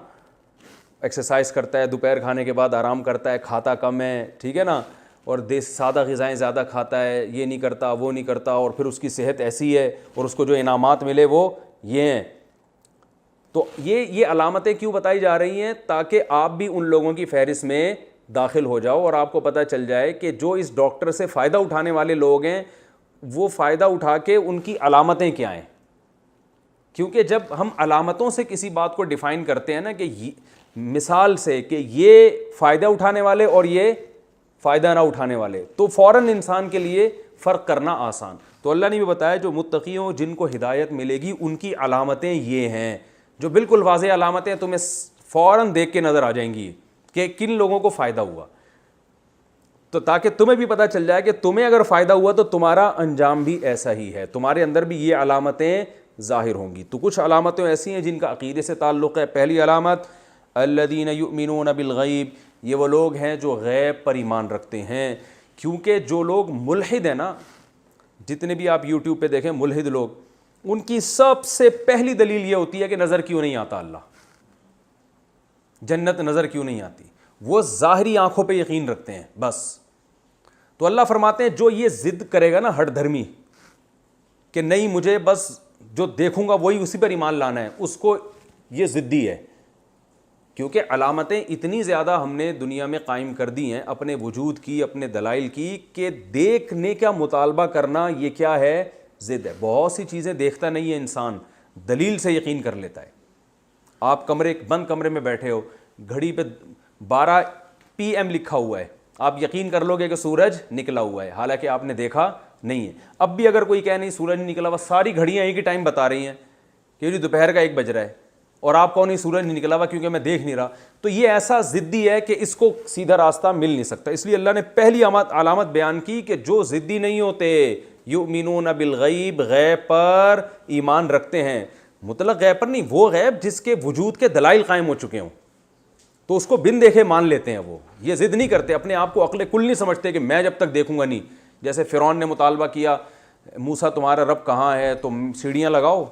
Speaker 1: ایکسرسائز کرتا ہے، دوپہر کھانے کے بعد آرام کرتا ہے، کھاتا کم ہے، ٹھیک ہے نا، اور سادہ غذائیں زیادہ کھاتا ہے، یہ نہیں کرتا وہ نہیں کرتا، اور پھر اس کی صحت ایسی ہے اور اس کو جو انعامات ملے وہ یہ ہیں۔ تو یہ علامتیں کیوں بتائی جا رہی ہیں؟ تاکہ آپ بھی ان لوگوں کی فہرست میں داخل ہو جاؤ اور آپ کو پتہ چل جائے کہ جو اس ڈاکٹر سے فائدہ اٹھانے والے لوگ ہیں وہ فائدہ اٹھا کے ان کی علامتیں کیا ہیں۔ کیونکہ جب ہم علامتوں سے کسی بات کو ڈیفائن کرتے ہیں نا کہ مثال سے کہ یہ فائدہ اٹھانے والے اور یہ فائدہ نہ اٹھانے والے، تو فوراً انسان کے لیے فرق کرنا آسان۔ تو اللہ نے بھی بتایا جو متقیوں جن کو ہدایت ملے گی ان کی علامتیں یہ ہیں، جو بالکل واضح علامتیں تمہیں فوراً دیکھ کے نظر آ جائیں گی کہ کن لوگوں کو فائدہ ہوا، تو تاکہ تمہیں بھی پتہ چل جائے کہ تمہیں اگر فائدہ ہوا تو تمہارا انجام بھی ایسا ہی ہے، تمہارے اندر بھی یہ علامتیں ظاہر ہوں گی۔ تو کچھ علامتیں ایسی ہیں جن کا عقیدے سے تعلق ہے۔ پہلی علامت الذین یؤمنون بالغیب، یہ وہ لوگ ہیں جو غیب پر ایمان رکھتے ہیں، کیونکہ جو لوگ ملحد ہیں نا، جتنے بھی آپ یوٹیوب پہ دیکھیں ملحد لوگ، ان کی سب سے پہلی دلیل یہ ہوتی ہے کہ نظر کیوں نہیں آتا اللہ، جنت نظر کیوں نہیں آتی، وہ ظاہری آنکھوں پہ یقین رکھتے ہیں بس۔ تو اللہ فرماتے ہیں جو یہ ضد کرے گا نا ہٹ دھرمی کہ نہیں مجھے بس جو دیکھوں گا وہی اسی پر ایمان لانا ہے، اس کو یہ ضدی ہے، کیونکہ علامتیں اتنی زیادہ ہم نے دنیا میں قائم کر دی ہیں اپنے وجود کی، اپنے دلائل کی، کہ دیکھنے کا مطالبہ کرنا یہ کیا ہے؟ ضد ہے۔ بہت سی چیزیں دیکھتا نہیں ہے انسان، دلیل سے یقین کر لیتا ہے۔ آپ بند کمرے میں بیٹھے ہو، گھڑی پہ 12 PM لکھا ہوا ہے، آپ یقین کر لو گے کہ سورج نکلا ہوا ہے، حالانکہ آپ نے دیکھا نہیں ہے۔ اب بھی اگر کوئی کہے نہیں سورج نہیں نکلا ہوا، ساری گھڑیاں ایک ہی ٹائم بتا رہی ہیں کہ جی دوپہر کا 1 بج رہا ہے، اور آپ کو نہیں سورج نہیں نکلا ہوا کیونکہ میں دیکھ نہیں رہا، تو یہ ایسا ضدی ہے کہ اس کو سیدھا راستہ مل نہیں سکتا۔ اس لیے اللہ نے پہلی علامت بیان کی کہ جو ضدی نہیں ہوتے، یؤمنون بالغیب، غیب پر ایمان رکھتے ہیں، مطلق غیب پر نہیں، وہ غیب جس کے وجود کے دلائل قائم ہو چکے ہوں تو اس کو بن دیکھے مان لیتے ہیں۔ وہ یہ ضد نہیں کرتے، اپنے آپ کو عقل کل نہیں سمجھتے کہ میں جب تک دیکھوں گا نہیں۔ جیسے فرعون نے مطالبہ کیا موسیٰ تمہارا رب کہاں ہے، تم سیڑھیاں لگاؤ،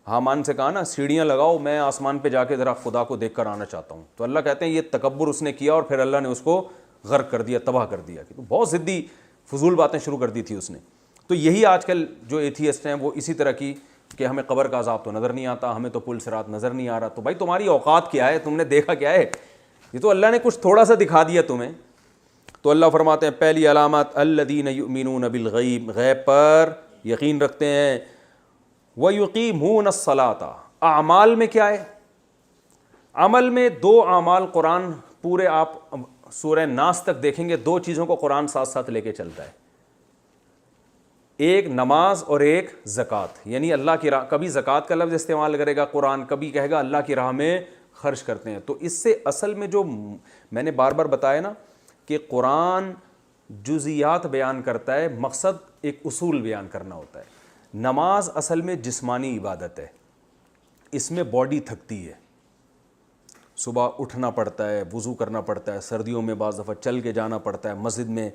Speaker 1: حامان سے کہا نا سیڑھیاں لگاؤ، میں آسمان پہ جا کے ذرا خدا کو دیکھ کر آنا چاہتا ہوں۔ تو اللہ کہتے ہیں یہ تکبر اس نے کیا اور پھر اللہ نے اس کو غرق کر دیا، تباہ کر دیا، تو بہت ضدی فضول باتیں شروع کر دی تھی اس نے۔ تو یہی آج کل جو ایتھیسٹ ہیں وہ اسی طرح کی کہ ہمیں قبر کا عذاب تو نظر نہیں آتا، ہمیں تو پل صراط نظر نہیں آ رہا۔ تو بھائی تمہاری اوقات کیا ہے، تم نے دیکھا کیا ہے؟ یہ تو اللہ نے کچھ تھوڑا سا دکھا دیا تمہیں۔ تو اللہ فرماتے ہیں پہلی علامت الذین یؤمنون بالغیب، غیب پر یقین رکھتے ہیں، وَيُقِيمُونَ الصَّلَاةَ۔ اعمال میں کیا ہے؟ عمل میں 2 اعمال قرآن پورے آپ سورہ ناس تک دیکھیں گے، 2 چیزوں کو قرآن ساتھ ساتھ لے کے چلتا ہے، ایک نماز اور ایک زکوٰۃ، یعنی اللہ کی راہ، کبھی زکوٰۃ کا لفظ استعمال کرے گا قرآن، کبھی کہے گا اللہ کی راہ میں خرچ کرتے ہیں۔ تو اس سے اصل میں جو میں نے بار بار بتایا نا کہ قرآن جزیات بیان کرتا ہے، مقصد ایک اصول بیان کرنا ہوتا ہے۔ نماز اصل میں جسمانی عبادت ہے، اس میں باڈی تھکتی ہے، صبح اٹھنا پڑتا ہے، وضو کرنا پڑتا ہے، سردیوں میں بعض دفعہ چل کے جانا پڑتا ہے مسجد میں،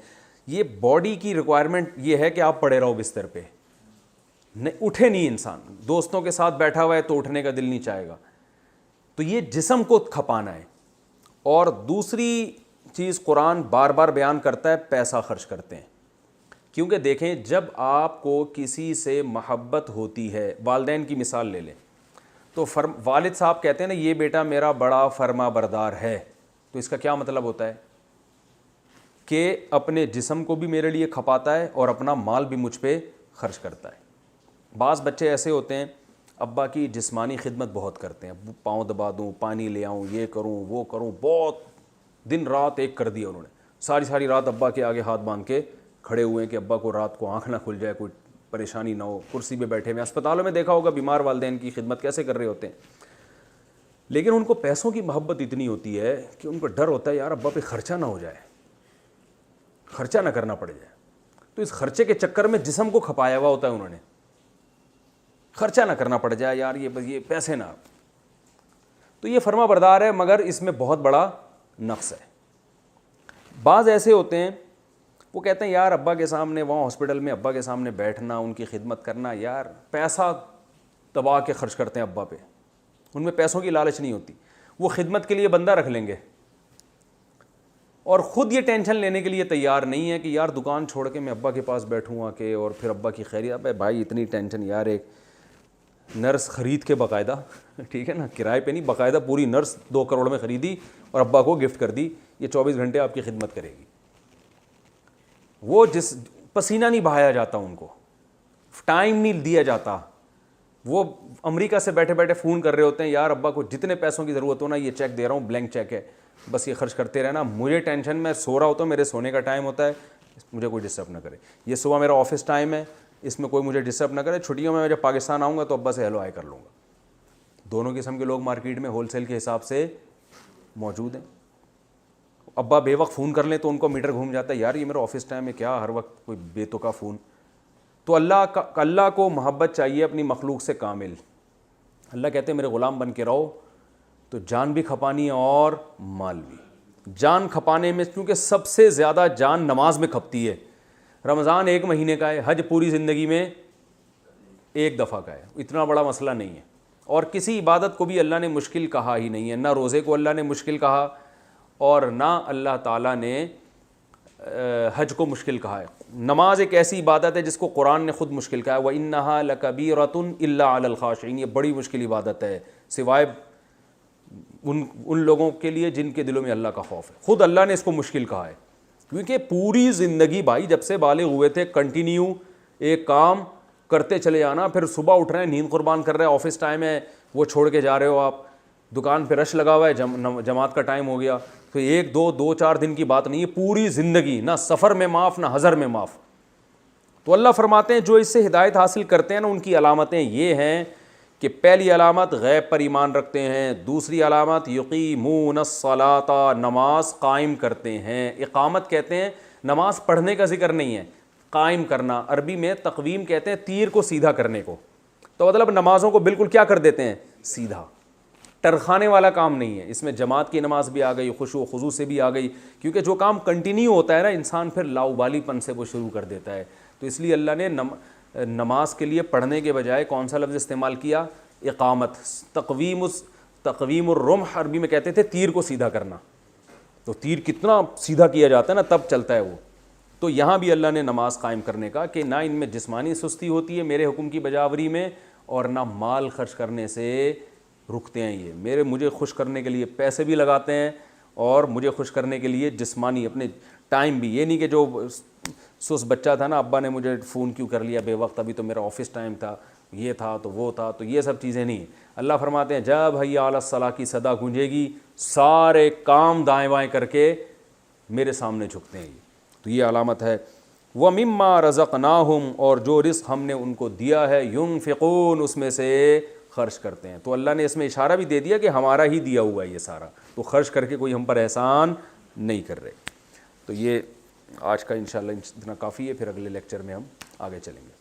Speaker 1: یہ باڈی کی ریکوائرمنٹ یہ ہے کہ آپ پڑے رہو بستر پہ، اٹھے نہیں انسان، دوستوں کے ساتھ بیٹھا ہوا ہے تو اٹھنے کا دل نہیں چاہے گا، تو یہ جسم کو کھپانا ہے۔ اور دوسری چیز قرآن بار بار بیان کرتا ہے، پیسہ خرچ کرتے ہیں، کیونکہ دیکھیں جب آپ کو کسی سے محبت ہوتی ہے، والدین کی مثال لے لیں تو والد صاحب کہتے ہیں نا یہ بیٹا میرا بڑا فرما بردار ہے، تو اس کا کیا مطلب ہوتا ہے کہ اپنے جسم کو بھی میرے لیے کھپاتا ہے اور اپنا مال بھی مجھ پہ خرچ کرتا ہے۔ بعض بچے ایسے ہوتے ہیں ابا کی جسمانی خدمت بہت کرتے ہیں، پاؤں دبا دوں، پانی لے آؤں، یہ کروں وہ کروں، بہت دن رات ایک کر دیا انہوں نے، ساری رات ابا کے آگے ہاتھ باندھ کے کھڑے ہوئے ہیں کہ ابا کو رات کو آنکھ نہ کھل جائے، کوئی پریشانی نہ ہو، کرسی پہ بیٹھے ہوئے۔ اسپتالوں میں دیکھا ہوگا بیمار والدین کی خدمت کیسے کر رہے ہوتے ہیں، لیکن ان کو پیسوں کی محبت اتنی ہوتی ہے کہ ان کو ڈر ہوتا ہے یار ابا پہ خرچہ نہ ہو جائے، خرچہ نہ کرنا پڑ جائے، تو اس خرچے کے چکر میں جسم کو کھپایا ہوا ہوتا ہے انہوں نے، خرچہ نہ کرنا پڑ جائے یار، یہ پیسے نہ، تو یہ فرما بردار ہے مگر اس میں بہت بڑا نقص ہے۔ بعض ایسے ہوتے ہیں وہ کہتے ہیں یار ابا کے سامنے وہاں ہاسپٹل میں ابا کے سامنے بیٹھنا، ان کی خدمت کرنا، یار پیسہ دبا کے خرچ کرتے ہیں ابا پہ، ان میں پیسوں کی لالچ نہیں ہوتی، وہ خدمت کے لیے بندہ رکھ لیں گے اور خود یہ ٹینشن لینے کے لیے تیار نہیں ہے کہ یار دکان چھوڑ کے میں ابا کے پاس بیٹھوں آ کے اور پھر ابا کی خیریت۔ بھائی اتنی ٹینشن، یار ایک نرس خرید کے باقاعدہ، ٹھیک ہے نا، کرائے پہ نہیں، باقاعدہ پوری نرس 2 کروڑ میں خریدی اور ابا کو گفٹ کر دی، یہ 24 گھنٹے آپ کی خدمت کرے گی، وہ جس پسینہ نہیں بہایا جاتا، ان کو ٹائم نہیں دیا جاتا، وہ امریکہ سے بیٹھے بیٹھے فون کر رہے ہوتے ہیں یار ابا کو جتنے پیسوں کی ضرورت ہو نا، یہ چیک دے رہا ہوں، بلینک چیک ہے، بس یہ خرچ کرتے رہنا، مجھے ٹینشن، میں سو رہا ہوتا ہوں، میرے سونے کا ٹائم ہوتا ہے، مجھے کوئی ڈسٹرب نہ کرے، یہ صبح میرا آفس ٹائم ہے، اس میں کوئی مجھے ڈسٹرب نہ کرے، چھٹیوں میں جب پاکستان آؤں گا تو ابا سے ہیلو ہائی کر لوں گا۔ دونوں قسم کے لوگ مارکیٹ میں ہول سیل کے حساب سے موجود ہیں۔ ابا بے وقت فون کر لیں تو ان کو میٹر گھوم جاتا ہے، یار یہ میرا آفس ٹائم ہے، کیا ہر وقت کوئی بے تکا فون۔ تو اللہ کو محبت چاہیے اپنی مخلوق سے کامل۔ اللہ کہتے ہیں میرے غلام بن کے رہو، تو جان بھی کھپانی ہے اور مال بھی۔ جان کھپانے میں کیونکہ سب سے زیادہ جان نماز میں کھپتی ہے، رمضان 1 مہینے کا ہے، حج پوری زندگی میں 1 دفعہ کا ہے، اتنا بڑا مسئلہ نہیں ہے، اور کسی عبادت کو بھی اللہ نے مشکل کہا ہی نہیں ہے، نہ روزے کو اللہ نے مشکل کہا اور نہ اللہ تعالیٰ نے حج کو مشکل کہا ہے۔ نماز ایک ایسی عبادت ہے جس کو قرآن نے خود مشکل کہا ہے، وَإِنَّهَا لَكَبِيرَةٌ إِلَّا عَلَى الْخَاشِعِينَ، یہ بڑی مشکل عبادت ہے، سوائے ان لوگوں کے لیے جن کے دلوں میں اللہ کا خوف ہے. خود اللہ نے اس کو مشکل کہا ہے, کیونکہ پوری زندگی بھائی جب سے بالغ ہوئے تھے کنٹینیو ایک کام کرتے چلے جانا, پھر صبح اٹھ رہے ہیں نیند قربان کر رہے ہیں, آفس ٹائم ہے وہ چھوڑ کے جا رہے ہو, آپ دکان پہ رش لگا ہوا ہے, جماعت کا ٹائم ہو گیا, تو ایک دو چار دن کی بات نہیں ہے, پوری زندگی, نہ سفر میں معاف نہ حضر میں معاف. تو اللہ فرماتے ہیں جو اس سے ہدایت حاصل کرتے ہیں نا, ان کی علامتیں یہ ہیں کہ پہلی علامت غیب پر ایمان رکھتے ہیں, دوسری علامت یقیمون الصلاۃ, نماز قائم کرتے ہیں. اقامت کہتے ہیں نماز پڑھنے کا ذکر نہیں ہے, قائم کرنا. عربی میں تقویم کہتے ہیں تیر کو سیدھا کرنے کو, تو مطلب نمازوں کو بالکل کیا کر دیتے ہیں, سیدھا. ٹرخانے والا کام نہیں ہے, اس میں جماعت کی نماز بھی آ گئی, خشوع و خضوع سے بھی آ گئی, کیونکہ جو کام کنٹینیو ہوتا ہے نا, انسان پھر لاؤبالی پن سے وہ شروع کر دیتا ہے. تو اس لیے اللہ نے نماز کے لیے پڑھنے کے بجائے کون سا لفظ استعمال کیا, اقامت. تقویم الرمح عربی میں کہتے تھے تیر کو سیدھا کرنا, تو تیر کتنا سیدھا کیا جاتا ہے نا تب چلتا ہے وہ. تو یہاں بھی اللہ نے نماز قائم کرنے کا کہ نہ ان میں جسمانی سستی ہوتی ہے میرے حکم کی بجاوری میں, اور نہ مال خرچ کرنے سے رکتے ہیں. یہ مجھے خوش کرنے کے لیے پیسے بھی لگاتے ہیں, اور مجھے خوش کرنے کے لیے جسمانی اپنے ٹائم بھی. یہ نہیں کہ جو سس بچہ تھا نا, ابا نے مجھے فون کیوں کر لیا بے وقت, ابھی تو میرا آفس ٹائم تھا, یہ تھا تو وہ تھا, تو یہ سب چیزیں نہیں. اللہ فرماتے ہیں جب حی علی الصلاح کی صدا گونجے گی, سارے کام دائیں بائیں کر کے میرے سامنے جھکتے ہیں. تو یہ علامت ہے. وَمِمَّا رَزَقْنَاهُمْ, اور جو رزق ہم نے ان کو دیا ہے, يُنْفِقُونَ, اس میں سے خرچ کرتے ہیں. تو اللہ نے اس میں اشارہ بھی دے دیا کہ ہمارا ہی دیا ہوا ہے یہ سارا, تو خرچ کر کے کوئی ہم پر احسان نہیں کر رہے. تو یہ آج کا انشاءاللہ اتنا کافی ہے, پھر اگلے لیکچر میں ہم آگے چلیں گے.